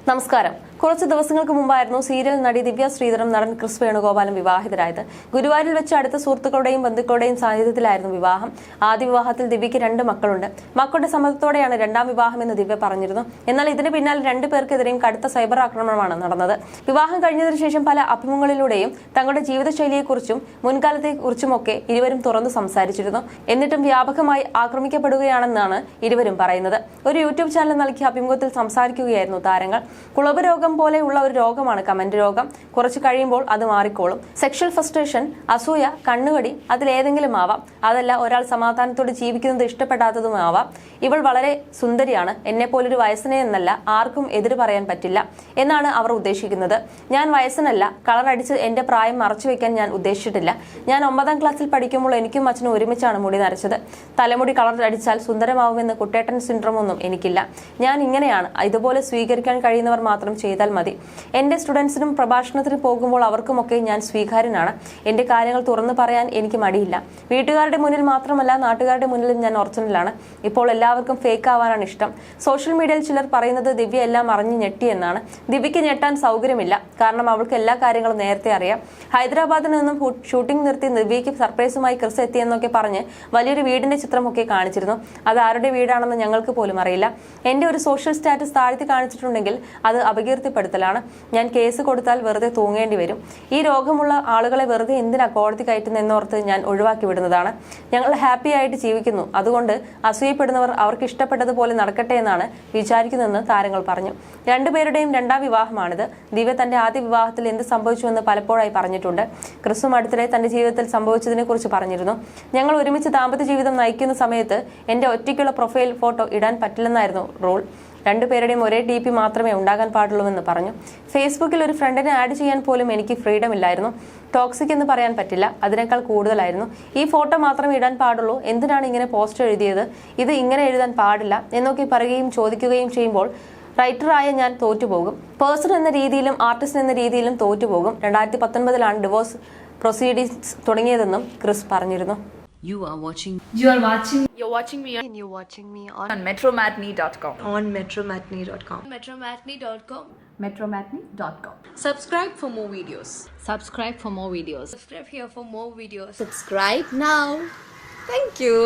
നമസ്കാരം. കുറച്ച് ദിവസങ്ങൾക്ക് മുമ്പായിരുന്നു സീരിയൽ നടി ദിവ്യ ശ്രീധറും നടൻ ക്രിസ് വേണുഗോപാലും വിവാഹിതരായത്. ഗുരുവായൂരിൽ വെച്ച് അടുത്ത സുഹൃത്തുക്കളുടെയും ബന്ധുക്കളുടെയും സാന്നിധ്യത്തിലായിരുന്നു വിവാഹം. ആദ്യ വിവാഹത്തിൽ ദിവ്യയ്ക്ക് 2 മക്കളുണ്ട്. മക്കളുടെ സമ്മതത്തോടെയാണ് രണ്ടാം വിവാഹമെന്ന് ദിവ്യ പറഞ്ഞിരുന്നു. എന്നാൽ ഇതിന് പിന്നാലെ 2 പേർക്കെതിരെയും കടുത്ത സൈബർ ആക്രമണമാണ് നടന്നത്. വിവാഹം കഴിഞ്ഞതിനു ശേഷം പല അഭിമുഖങ്ങളിലൂടെയും തങ്ങളുടെ ജീവിതശൈലിയെക്കുറിച്ചും മുൻകാലത്തെക്കുറിച്ചുമൊക്കെ ഇരുവരും തുറന്നു സംസാരിച്ചിരുന്നു. എന്നിട്ടും വ്യാപകമായി ആക്രമിക്കപ്പെടുകയാണെന്നാണ് ഇരുവരും പറയുന്നത്. ഒരു യൂട്യൂബ് ചാനൽ നൽകിയ അഭിമുഖത്തിൽ സംസാരിക്കുകയായിരുന്നു താരങ്ങൾ. കുളമ്പ് രോഗം പോലെയുള്ള ഒരു രോഗമാണ് കമന്റ് രോഗം. കുറച്ച് കഴിയുമ്പോൾ അത് മാറിക്കോളും. സെക്ഷൽ ഫ്രസ്ട്രേഷൻ, അസൂയ, കണ്ണുകടി അതിലേതെങ്കിലും ആവാം. അതല്ല ഒരാൾ സമാധാനത്തോടെ ജീവിക്കുന്നത് ഇഷ്ടപ്പെടാത്തതുമാവാം. ഇവൾ വളരെ സുന്ദരിയാണ്, എന്നെ പോലൊരു വയസ്സനെ എന്നല്ല, ആർക്കും എതിര് പറയാൻ പറ്റില്ല എന്നാണ് അവർ ഉദ്ദേശിക്കുന്നത്. ഞാൻ വയസ്സനല്ല, കളർ അടിച്ച് എന്റെ പ്രായം മറച്ചുവെക്കാൻ ഞാൻ ഉദ്ദേശിച്ചിട്ടില്ല. ഞാൻ 9ാം ക്ലാസ്സിൽ പഠിക്കുമ്പോൾ എനിക്കും അച്ഛനും ഒരുമിച്ചാണ് മുടി നരച്ചത്. തലമുടി കളർ അടിച്ചാൽ സുന്ദരമാവുമെന്ന് കുട്ടേട്ടൻ സിൻഡ്രോം ഒന്നും എനിക്കില്ല. ഞാൻ ഇങ്ങനെയാണ്. ഇതുപോലെ സ്വീകരിക്കാൻ കഴിയുന്നവർ മാത്രം ചെയ്താൽ മതി. എന്റെ സ്റ്റുഡൻസിനും പ്രഭാഷണത്തിന് പോകുമ്പോൾ അവർക്കുമൊക്കെ ഞാൻ സ്വീകാര്യനാണ്. എന്റെ കാര്യങ്ങൾ തുറന്നു പറയാൻ എനിക്ക് മടിയില്ല. വീട്ടുകാരുടെ മുന്നിൽ മാത്രമല്ല, നാട്ടുകാരുടെ മുന്നിലും ഞാൻ ഒറിജിനലാണ്. ഇപ്പോൾ എല്ലാവർക്കും ഫേക്ക് ആവാനാണ് ഇഷ്ടം. സോഷ്യൽ മീഡിയയിൽ ചിലർ പറയുന്നത് ദിവ്യ എല്ലാം അറിഞ്ഞ് ഞെട്ടിയെന്നാണ്. ദിവ്യയ്ക്ക് ഞെട്ടാൻ സൗകര്യമില്ല, കാരണം അവൾക്ക് എല്ലാ കാര്യങ്ങളും നേരത്തെ അറിയാം. ഹൈദരാബാദിൽ നിന്നും ഷൂട്ടിംഗ് നിർത്തി ദിവ്യയ്ക്ക് സർപ്രൈസുമായി ക്രിസ് എത്തിയെന്നൊക്കെ പറഞ്ഞ് വലിയൊരു വീടിന്റെ ചിത്രമൊക്കെ കാണിച്ചിരുന്നു. അത് ആരുടെ വീടാണെന്ന് ഞങ്ങൾക്ക് പോലും അറിയില്ല. എന്റെ ഒരു സോഷ്യൽ സ്റ്റാറ്റസ് താഴ്ത്തി കാണിച്ചിട്ടുണ്ടെങ്കിൽ അത് അപകീർത്തിപ്പെടുത്തലാണ്. ഞാൻ കേസ് കൊടുത്താൽ വെറുതെ തൂങ്ങേണ്ടി വരും. ഈ രോഗമുള്ള ആളുകളെ വെറുതെ എന്തിനാ കോടതി കയറ്റുന്നതെന്നോർത്ത് ഞാൻ ഒഴിവാക്കി വിടുന്നതാണ്. ഞങ്ങൾ ഹാപ്പി ആയിട്ട് ജീവിക്കുന്നു. അതുകൊണ്ട് അസൂയപ്പെടുന്നവർ അവർക്ക് ഇഷ്ടപ്പെട്ടതുപോലെ നടക്കട്ടെ എന്നാണ് വിചാരിക്കുന്നതെന്ന് താരങ്ങൾ പറഞ്ഞു. 2 പേരുടെയും 2ാം വിവാഹമാണിത്. ദിവ്യ തന്റെ ആദ്യ വിവാഹത്തിൽ എന്ത് സംഭവിച്ചുവെന്ന് പലപ്പോഴായി പറഞ്ഞിട്ടുണ്ട്. ക്രിസും അടുത്തിടെ തന്റെ ജീവിതത്തിൽ സംഭവിച്ചതിനെ കുറിച്ച് പറഞ്ഞിരുന്നു. ഞങ്ങൾ ഒരുമിച്ച് ദാമ്പത്യ ജീവിതം നയിക്കുന്ന സമയത്ത് എന്റെ ഒറ്റയ്ക്കുള്ള പ്രൊഫൈൽ ഫോട്ടോ ഇടാൻ പറ്റില്ലെന്നായിരുന്നു റൂൾ. 2 പേരുടെയും ഒരേ DP മാത്രമേ ഉണ്ടാകാൻ പാടുള്ളൂവെന്ന് പറഞ്ഞു. ഫേസ്ബുക്കിൽ ഒരു ഫ്രണ്ടിനെ ആഡ് ചെയ്യാൻ പോലും എനിക്ക് ഫ്രീഡം ഇല്ലായിരുന്നു. ടോക്സിക് എന്ന് പറയാൻ പറ്റില്ല, അതിനേക്കാൾ കൂടുതലായിരുന്നു. ഈ ഫോട്ടോ മാത്രമേ ഇടാൻ പാടുള്ളൂ, എന്തിനാണ് ഇങ്ങനെ പോസ്റ്റ് എഴുതിയത്, ഇത് ഇങ്ങനെ എഴുതാൻ പാടില്ല എന്നൊക്കെ പറയുകയും ചോദിക്കുകയും ചെയ്യുമ്പോൾ റൈറ്ററായ ഞാൻ തോറ്റുപോകും. പേഴ്സൺ എന്ന രീതിയിലും ആർട്ടിസ്റ്റ് എന്ന രീതിയിലും തോറ്റുപോകും. 2019-ലാണ് ഡിവോഴ്സ് പ്രൊസീഡിങ്സ് തുടങ്ങിയതെന്നും ക്രിസ് പറഞ്ഞിരുന്നു. You're watching me on metromatney.com. metromatney.com. metromatney.com. Subscribe for more videos. Subscribe for more videos. Subscribe here for more videos. Subscribe now. Thank you.